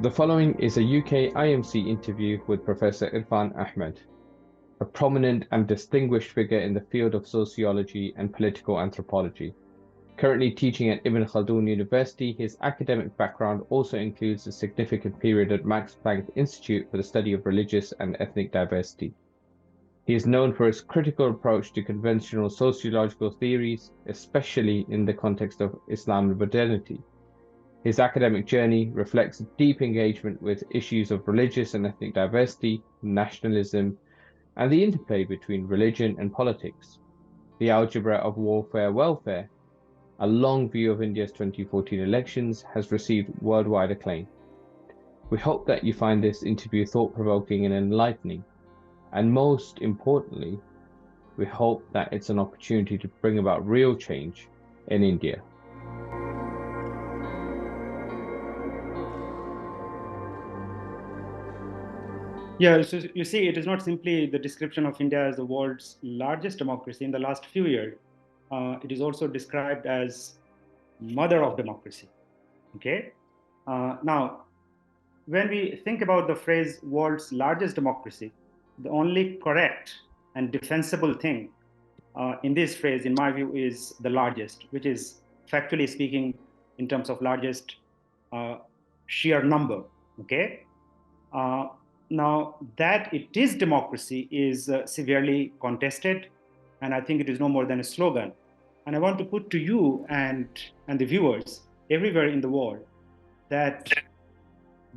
The following is a UK IMC interview with Professor Irfan Ahmad, a prominent and distinguished figure in the field of sociology and political anthropology. Currently teaching at Ibn Khaldun University, his academic background also includes a significant period at Max Planck Institute for the study of religious and ethnic diversity. He is known for his critical approach to conventional sociological theories, especially in the context of Islam and modernity. His academic journey reflects deep engagement with issues of religious and ethnic diversity, nationalism, and the interplay between religion and politics. The Algebra of Warfare-Welfare, a long view of India's 2014 elections, has received worldwide acclaim. We hope that you find this interview thought-provoking and enlightening, and most importantly, we hope that it's an opportunity to bring about real change in India. Yeah, so you see, it is not simply the description of India as the world's largest democracy in the last few years. It is also described as mother of democracy. Okay. Now, when we think about the phrase world's largest democracy, the only correct and defensible thing in this phrase, in my view, is the largest, which is factually speaking in terms of largest sheer number. Okay. Now, that it is democracy is severely contested, and I think it is no more than a slogan. And I want to put to you and the viewers everywhere in the world that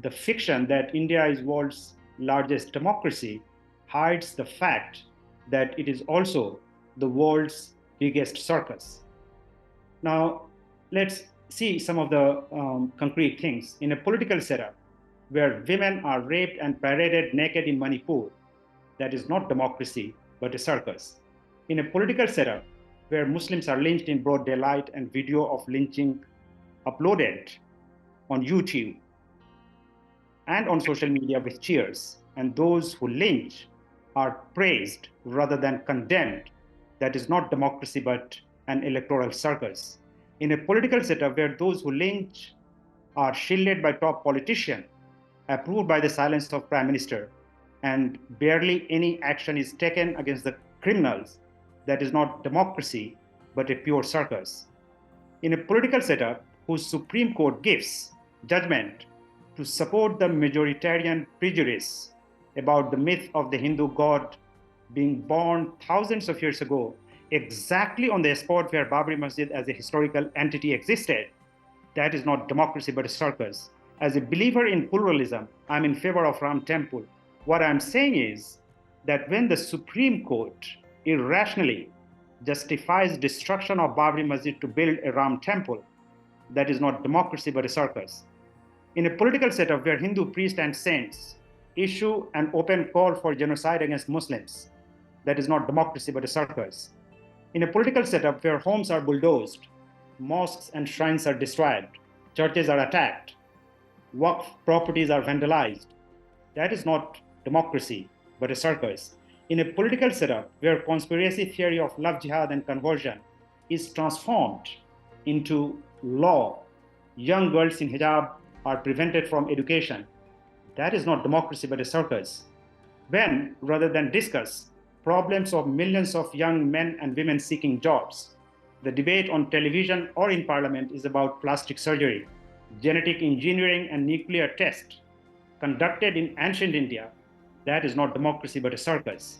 the fiction that India is world's largest democracy hides the fact that it is also the world's biggest circus. Now, let's see some of the concrete things. In a political setup, where women are raped and paraded naked in Manipur, that is not democracy, but a circus. In a political setup where Muslims are lynched in broad daylight and video of lynching uploaded on YouTube and on social media with cheers, and those who lynch are praised rather than condemned, that is not democracy, but an electoral circus. In a political setup where those who lynch are shielded by top politicians, approved by the silence of Prime Minister, and barely any action is taken against the criminals, that is not democracy, but a pure circus. In a political setup whose Supreme Court gives judgment to support the majoritarian prejudice about the myth of the Hindu god being born thousands of years ago, exactly on the spot where Babri Masjid as a historical entity existed, that is not democracy, but a circus. As a believer in pluralism, I'm in favor of Ram Temple. What I'm saying is that when the Supreme Court irrationally justifies destruction of Babri Masjid to build a Ram Temple, that is not democracy, but a circus. In a political setup where Hindu priests and saints issue an open call for genocide against Muslims, that is not democracy, but a circus. In a political setup where homes are bulldozed, mosques and shrines are destroyed, churches are attacked, Waqf properties are vandalized, that is not democracy, but a circus. In a political setup where conspiracy theory of love jihad and conversion is transformed into law, young girls in hijab are prevented from education, that is not democracy, but a circus. When, rather than discuss problems of millions of young men and women seeking jobs, the debate on television or in parliament is about plastic surgery, genetic engineering and nuclear tests conducted in ancient India, that is not democracy, but a circus.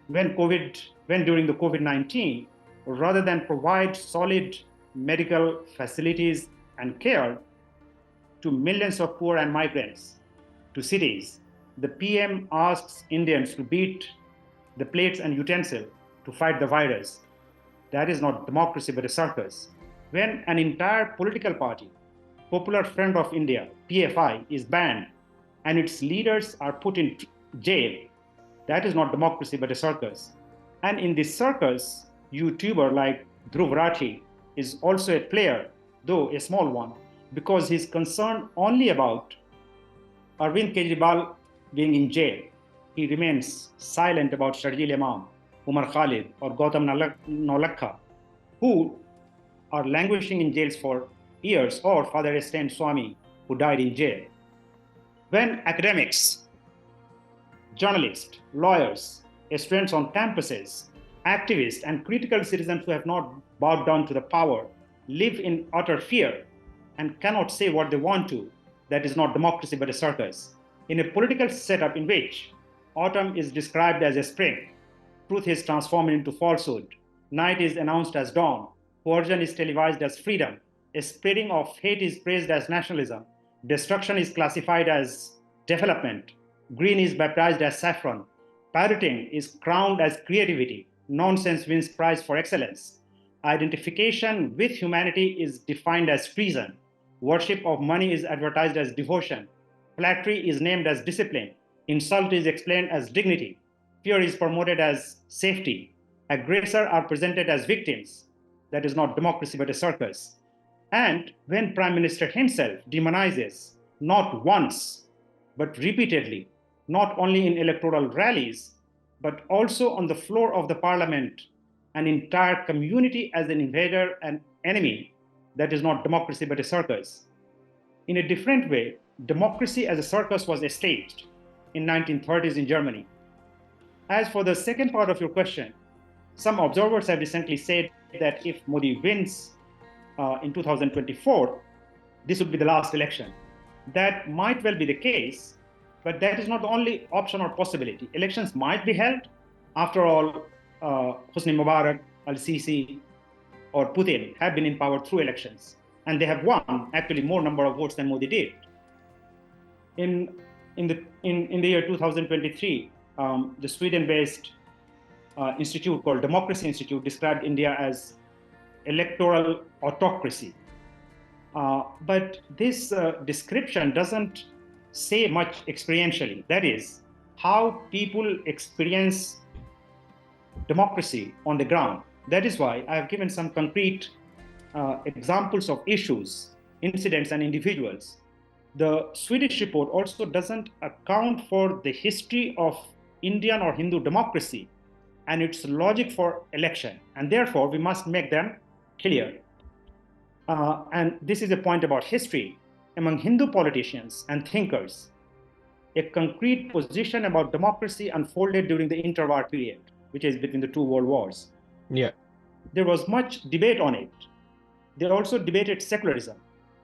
When during the COVID-19, rather than provide solid medical facilities and care to millions of poor and migrants to cities, the PM asks Indians to beat the plates and utensils to fight the virus. That is not democracy, but a circus. When an entire political party, Popular Front of India, PFI, is banned and its leaders are put in jail, that is not democracy, but a circus. And in this circus, YouTuber like Dhruv Rathi is also a player, though a small one, because he's concerned only about Arvind Kejriwal being in jail. He remains silent about Sharjeel Imam, Umar Khalid, or Gautam Nolakha, who are languishing in jails for years, or Father Esteem Swami, who died in jail. When academics, journalists, lawyers, students on campuses, activists, and critical citizens who have not bowed down to the power live in utter fear and cannot say what they want to, that is not democracy but a circus. In a political setup in which autumn is described as a spring, truth is transformed into falsehood, night is announced as dawn, coercion is televised as freedom, a spreading of hate is praised as nationalism, destruction is classified as development, green is baptized as saffron, pirating is crowned as creativity, nonsense wins prize for excellence, identification with humanity is defined as treason, worship of money is advertised as devotion, flattery is named as discipline, insult is explained as dignity, fear is promoted as safety, aggressors are presented as victims. That is not democracy but a circus. And when Prime Minister himself demonizes not once but repeatedly, not only in electoral rallies, but also on the floor of the parliament, an entire community as an invader and enemy, that is not democracy but a circus. In a different way, democracy as a circus was staged in 1930s in Germany. As for the second part of your question, some observers have recently said that if Modi wins in 2024, this would be the last election. That might well be the case, but that is not the only option or possibility. Elections might be held. After all, Hosni Mubarak, Al-Sisi, or Putin have been in power through elections, and they have won actually more number of votes than Modi did. In the year 2023, the Sweden-based institute called Democracy Institute described India as electoral autocracy. But this description doesn't say much experientially. That is, how people experience democracy on the ground. That is why I have given some concrete examples of issues, incidents, and individuals. The Swedish report also doesn't account for the history of Indian or Hindu democracy and its logic for election, and therefore we must make them clear. And this is a point about history. Among Hindu politicians and thinkers, a concrete position about democracy unfolded during the interwar period, which is between the two world wars. Yeah. There was much debate on it. They also debated secularism.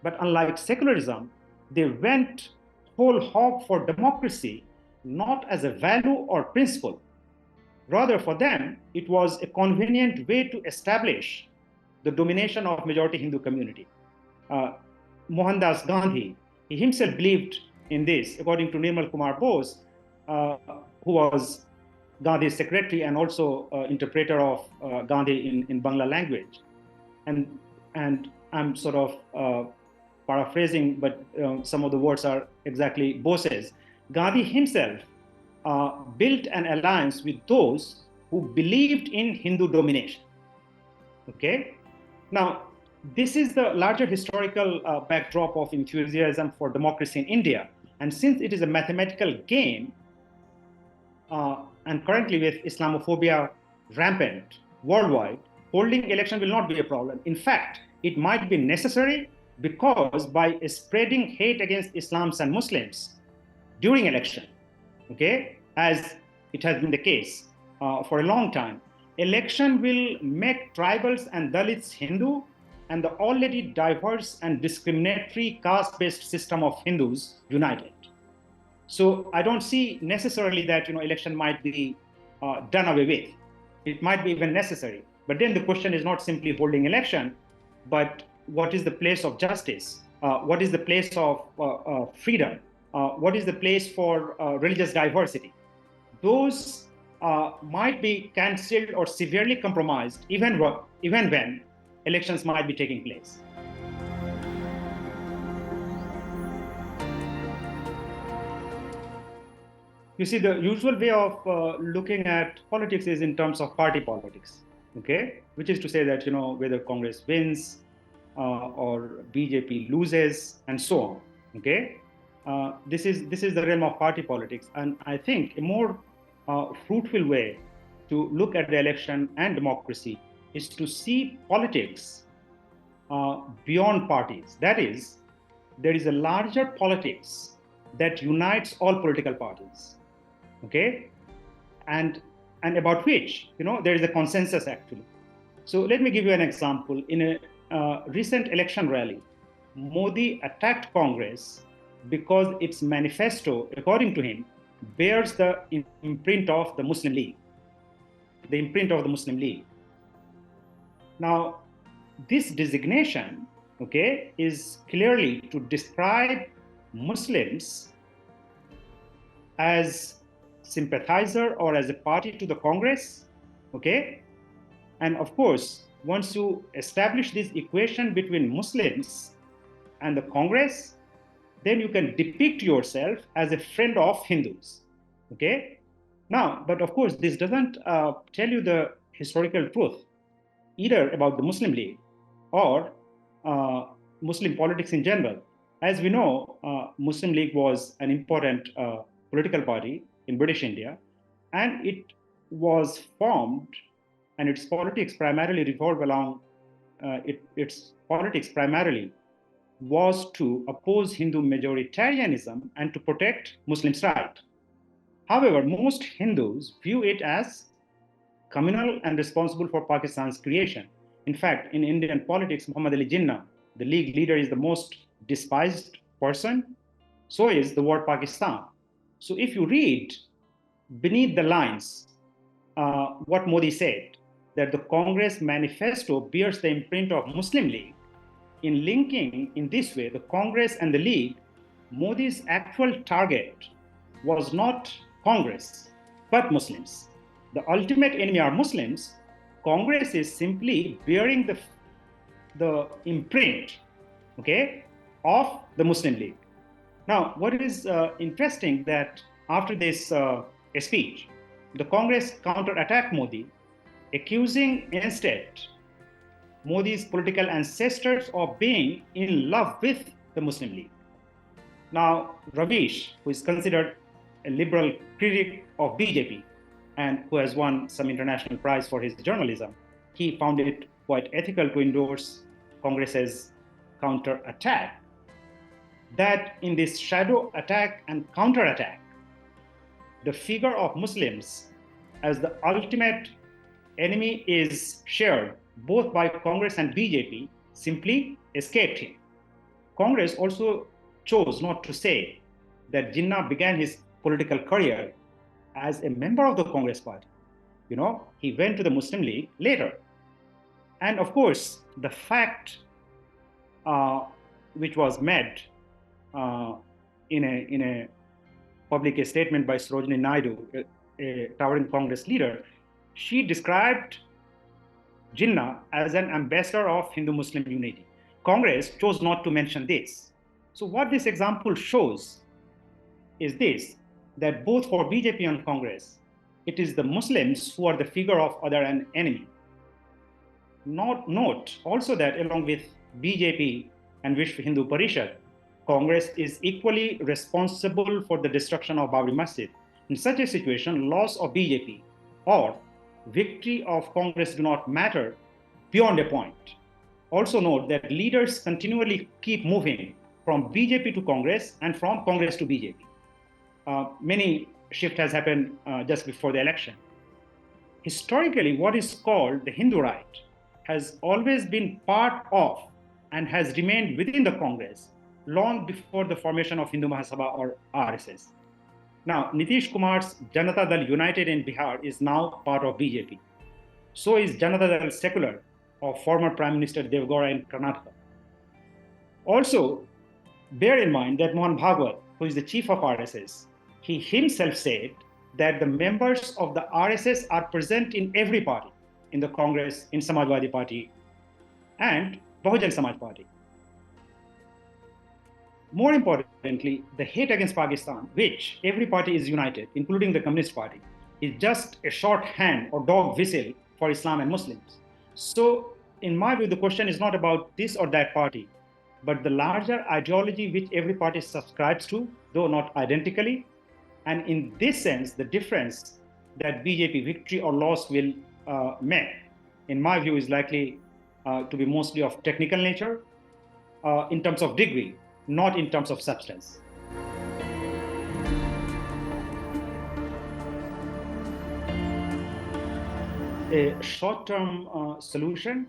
But unlike secularism, they went whole hog for democracy, not as a value or principle. Rather, for them, it was a convenient way to establish the domination of majority Hindu community. Mohandas Gandhi, he himself believed in this, according to Nirmal Kumar Bose, who was Gandhi's secretary and also interpreter of Gandhi in Bangla language. And I'm sort of paraphrasing, but some of the words are exactly Bose's. Gandhi himself built an alliance with those who believed in Hindu domination. Okay? Now, this is the larger historical backdrop of enthusiasm for democracy in India. And since it is a mathematical game, and currently with Islamophobia rampant worldwide, holding election will not be a problem. In fact, it might be necessary because by spreading hate against Islams and Muslims during election, okay, as it has been the case for a long time, election will make tribals and Dalits Hindu, and the already diverse and discriminatory caste-based system of Hindus united. So I don't see necessarily that election might be done away with. It might be even necessary. But then the question is not simply holding election, but what is the place of justice? What is the place of freedom? What is the place for religious diversity? Those might be cancelled or severely compromised even when elections might be taking place. You see, the usual way of looking at politics is in terms of party politics, okay? Which is to say that, whether Congress wins or BJP loses and so on, okay? This is the realm of party politics. And I think a more fruitful way to look at the election and democracy is to see politics beyond parties. That is, there is a larger politics that unites all political parties, okay? And about which, there is a consensus actually. So let me give you an example. In a recent election rally, Modi attacked Congress because its manifesto, according to him, bears the imprint of the Muslim League. The imprint of the Muslim League. Now, this designation, okay, is clearly to describe Muslims as sympathizer or as a party to the Congress, okay? And of course, once you establish this equation between Muslims and the Congress, then you can depict yourself as a friend of Hindus, okay? Now, but of course, this doesn't tell you the historical truth, either about the Muslim League or Muslim politics in general. As we know, Muslim League was an important political party in British India, and it was formed, and its politics primarily revolved along, its politics primarily was to oppose Hindu majoritarianism and to protect Muslims' right. However, most Hindus view it as communal and responsible for Pakistan's creation. In fact, in Indian politics, Muhammad Ali Jinnah, the League leader, is the most despised person. So is the word Pakistan. So if you read beneath the lines what Modi said, that the Congress manifesto bears the imprint of Muslim League, in linking in this way the Congress and the League, Modi's actual target was not Congress, but Muslims. The ultimate enemy are Muslims. Congress is simply bearing the imprint, okay, of the Muslim League. Now, what is interesting that after this speech, the Congress counter-attacked Modi, accusing instead Modi's political ancestors of being in love with the Muslim League. Now, Ravish, who is considered a liberal critic of BJP and who has won some international prize for his journalism, he found it quite ethical to endorse Congress's counter-attack. That in this shadow attack and counter-attack, the figure of Muslims as the ultimate enemy is shared both by Congress and BJP simply escaped him. Congress also chose not to say that Jinnah began his political career as a member of the Congress party. He went to the Muslim League later. And of course, the fact which was made in a public statement by Sarojini Naidu, a towering Congress leader, she described Jinnah as an ambassador of Hindu-Muslim unity. Congress chose not to mention this. So what this example shows is this, that both for BJP and Congress, it is the Muslims who are the figure of other and enemy. Note also that along with BJP and Vishwa Hindu Parishad, Congress is equally responsible for the destruction of Babri Masjid. In such a situation, loss of BJP or victory of Congress do not matter beyond a point. Also note that leaders continually keep moving from BJP to Congress and from Congress to BJP. Many shift has happened just before the election. Historically, what is called the Hindu right has always been part of and has remained within the Congress long before the formation of Hindu Mahasabha or RSS. Now, Nitish Kumar's Janata Dal United in Bihar is now part of BJP. So is Janata Dal Secular of former Prime Minister Devgowda in Karnataka. Also, bear in mind that Mohan Bhagwat, who is the chief of RSS, he himself said that the members of the RSS are present in every party, in the Congress, in Samajwadi Party, and Bahujan Samaj Party. More importantly, the hate against Pakistan, which every party is united, including the Communist Party, is just a shorthand or dog whistle for Islam and Muslims. So, in my view, the question is not about this or that party, but the larger ideology which every party subscribes to, though not identically. And in this sense, the difference that BJP victory or loss will make, in my view, is likely to be mostly of technical nature in terms of degree, not in terms of substance. a short-term solution,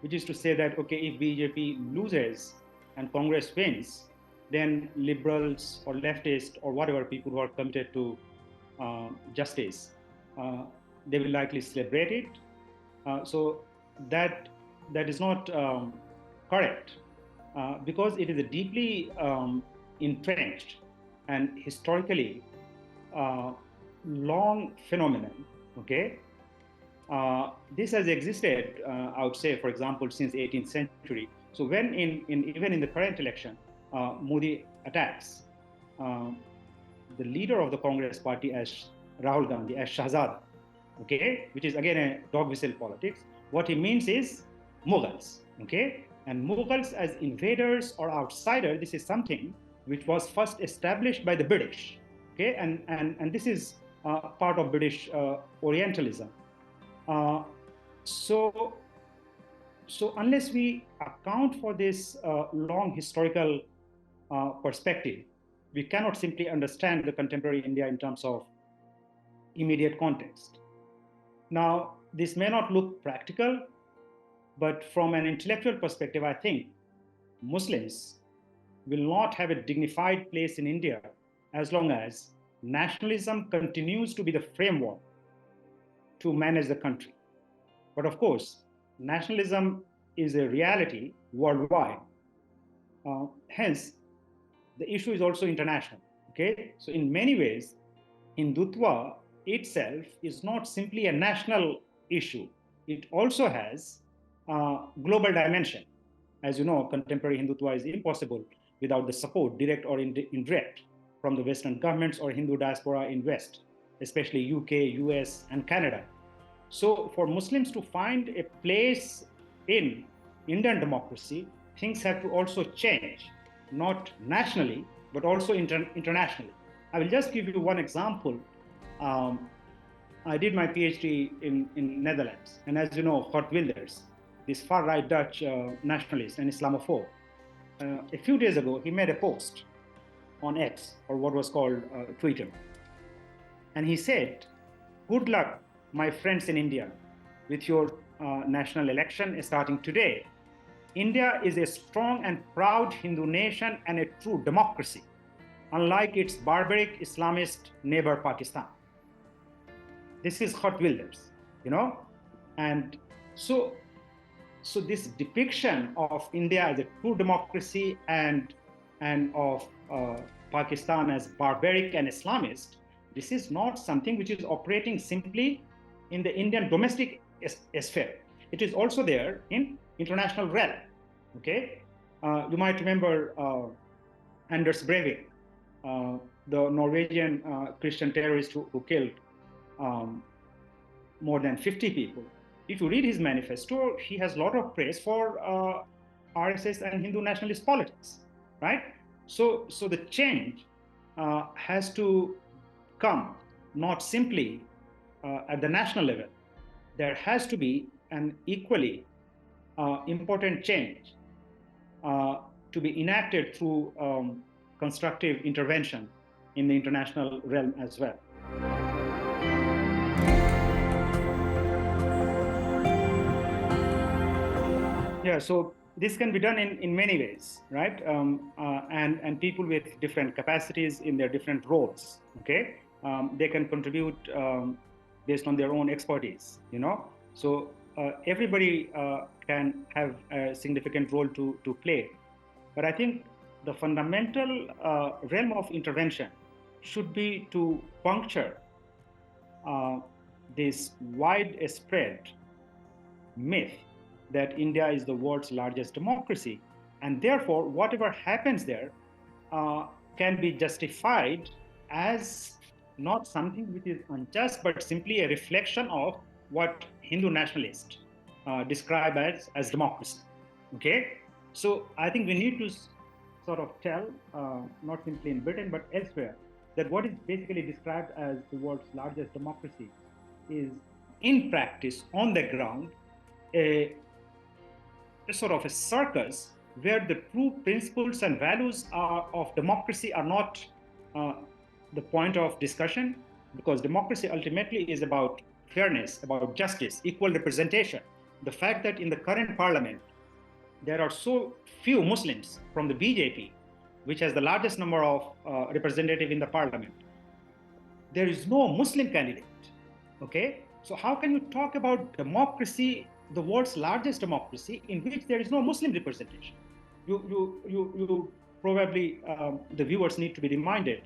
which is to say that, okay, if BJP loses and Congress wins, then liberals or leftists or whatever people who are committed to justice, they will likely celebrate it. So that is not correct, because it is a deeply entrenched and historically long phenomenon. Okay, this has existed, I would say, for example, since 18th century. So when even in the current election, Modi attacks the leader of the Congress party as Rahul Gandhi, as Shahzada, okay, which is again a dog whistle politics. What he means is Mughals, okay, and Mughals as invaders or outsiders. This is something which was first established by the British, okay, and this is part of British Orientalism. So unless we account for this long historical perspective, we cannot simply understand the contemporary India in terms of immediate context. Now, this may not look practical, but from an intellectual perspective, I think Muslims will not have a dignified place in India as long as nationalism continues to be the framework to manage the country. But of course, nationalism is a reality worldwide. Hence, the issue is also international. Okay, so in many ways, Hindutva itself is not simply a national issue. It also has a global dimension. As you know, contemporary Hindutva is impossible without the support, direct or indirect, from the Western governments or Hindu diaspora in West, especially UK, US, and Canada. So for Muslims to find a place in Indian democracy, things have to also change, not nationally, but also internationally. I will just give you one example. I did my PhD in Netherlands, and as you know, Geert Wilders, this far-right Dutch nationalist and Islamophobe, a few days ago, he made a post on X, or what was called Twitter. And he said, "Good luck, my friends in India, with your national election starting today. India is a strong and proud Hindu nation and a true democracy, unlike its barbaric Islamist neighbor Pakistan." This is Geert Wilders, you know? And so this depiction of India as a true democracy and of Pakistan as barbaric and Islamist, this is not something which is operating simply in the Indian domestic sphere. It is also there in international realm. Okay, you might remember Anders Breivik, the Norwegian Christian terrorist who killed more than 50 people. If you read his manifesto, he has a lot of praise for RSS and Hindu nationalist politics, right? So the change has to come not simply at the national level. There has to be an equally important change to be enacted through constructive intervention in the international realm as well. Yeah, so this can be done in many ways, right? And people with different capacities in their different roles, okay? They can contribute based on their own expertise, you know? So everybody can have a significant role to play. But I think the fundamental realm of intervention should be to puncture this widespread myth that India is the world's largest democracy. And therefore, whatever happens there can be justified as not something which is unjust, but simply a reflection of what Hindu nationalists describe as democracy. Okay? So I think we need to sort of tell, not simply in Britain, but elsewhere, that what is basically described as the world's largest democracy is, in practice, on the ground, a sort of a circus where the true principles and values of democracy are not the point of discussion, because democracy ultimately is about fairness, about justice, equal representation. The fact that in the current parliament, there are so few Muslims from the BJP, which has the largest number of representatives in the parliament. There is no Muslim candidate, okay? So how can you talk about democracy, the world's largest democracy, in which there is no Muslim representation? You probably, the viewers need to be reminded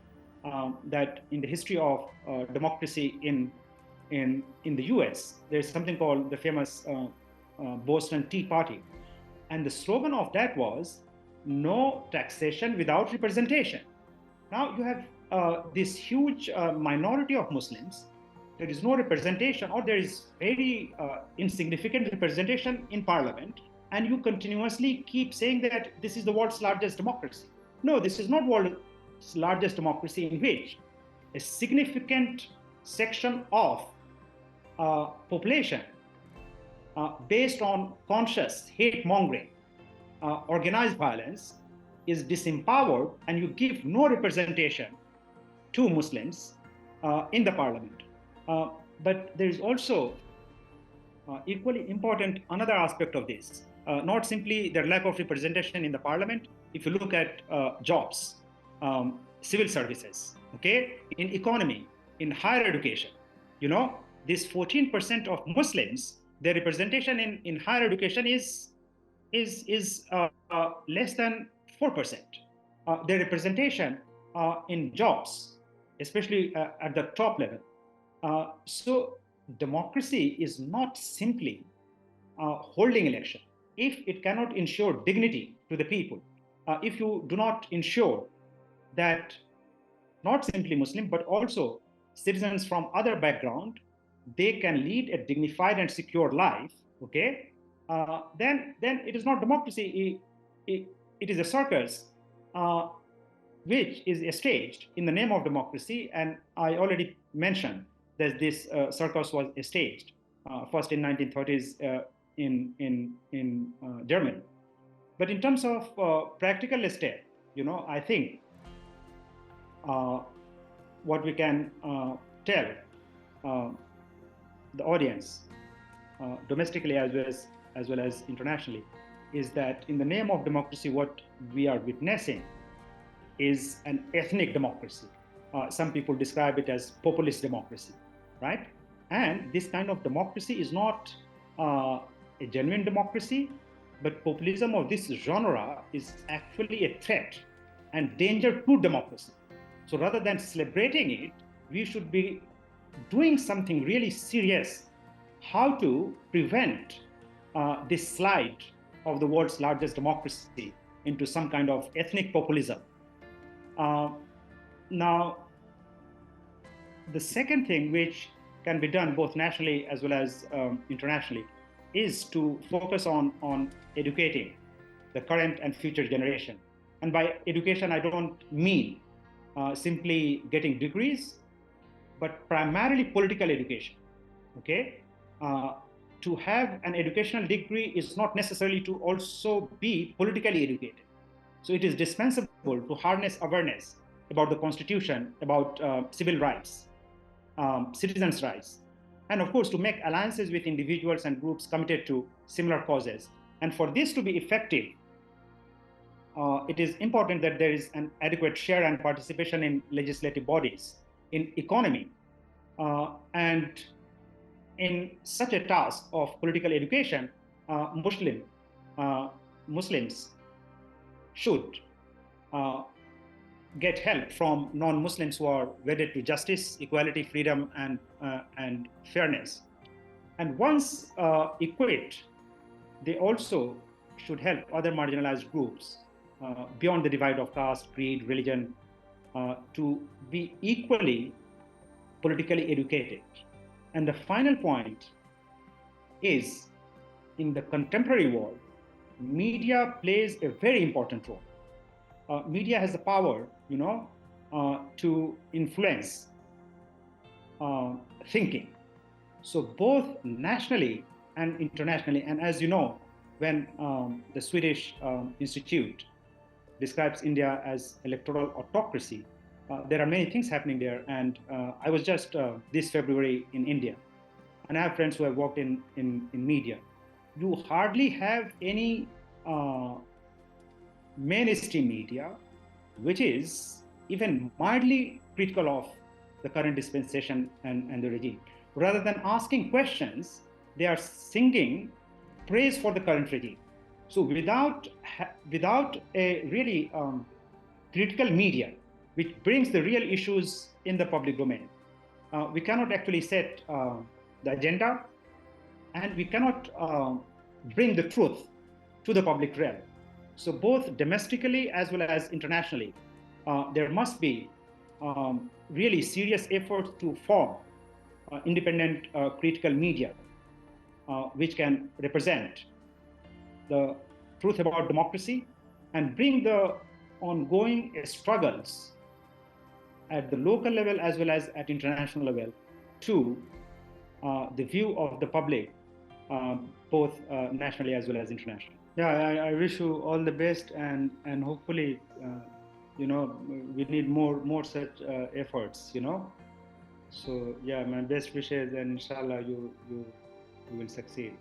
that in the history of democracy in the US, there's something called the famous Boston Tea Party. And the slogan of that was, no taxation without representation. Now you have this huge minority of Muslims. There is no representation, or there is very insignificant representation in parliament, and you continuously keep saying that this is the world's largest democracy. No, this is not world's largest democracy, in which a significant section of population based on conscious hate mongering, organized violence, is disempowered, and you give no representation to Muslims in the parliament. But there is also equally important another aspect of this, not simply their lack of representation in the parliament. If you look at jobs, civil services, okay, in economy, in higher education, you know, this 14% of Muslims, their representation in higher education is less than 4%. Their representation in jobs, especially at the top level. So democracy is not simply holding election. If it cannot ensure dignity to the people, if you do not ensure that not simply Muslim, but also citizens from other background, they can lead a dignified and secure life, okay, then it is not democracy. It is a circus which is staged in the name of democracy. And I already mentioned that this circus was staged first in 1930s in Germany. But in terms of practical step, you know, I think what we can tell the audience, domestically as well as internationally, is that in the name of democracy, what we are witnessing is an ethnic democracy. Some people describe it as populist democracy, right? And this kind of democracy is not a genuine democracy, but populism of this genre is actually a threat and danger to democracy. So rather than celebrating it, we should be doing something really serious, how to prevent this slide of the world's largest democracy into some kind of ethnic populism. Now, the second thing which can be done both nationally as well as internationally is to focus on educating the current and future generation. And by education, I don't mean simply getting degrees, but primarily political education, okay? To have an educational degree is not necessarily to also be politically educated. So it is dispensable to harness awareness about the Constitution, about civil rights, citizens' rights, and of course to make alliances with individuals and groups committed to similar causes. And for this to be effective, it is important that there is an adequate share and participation in legislative bodies, in economy, and in such a task of political education, Muslims should get help from non-Muslims who are wedded to justice, equality, freedom, and fairness. And once equipped, they also should help other marginalized groups beyond the divide of caste, creed, religion, to be equally politically educated. And the final point is, in the contemporary world, media plays a very important role. Media has the power, you know, to influence thinking. So both nationally and internationally, and as you know, when the Swedish Institute describes India as electoral autocracy, there are many things happening there. And I was just this February in India. and I have friends who have worked in media, you hardly have any mainstream media which is even mildly critical of the current dispensation and the regime. Rather than asking questions, they are singing praise for the current regime. So without a really critical media, which brings the real issues in the public domain, we cannot actually set the agenda, and we cannot bring the truth to the public realm. So both domestically as well as internationally, there must be really serious efforts to form independent critical media which can represent the truth about democracy and bring the ongoing struggles at the local level as well as at international level to the view of the public, both nationally as well as internationally. Yeah, I wish you all the best, and hopefully, we need more such efforts. So yeah, my best wishes, and inshallah, you will succeed.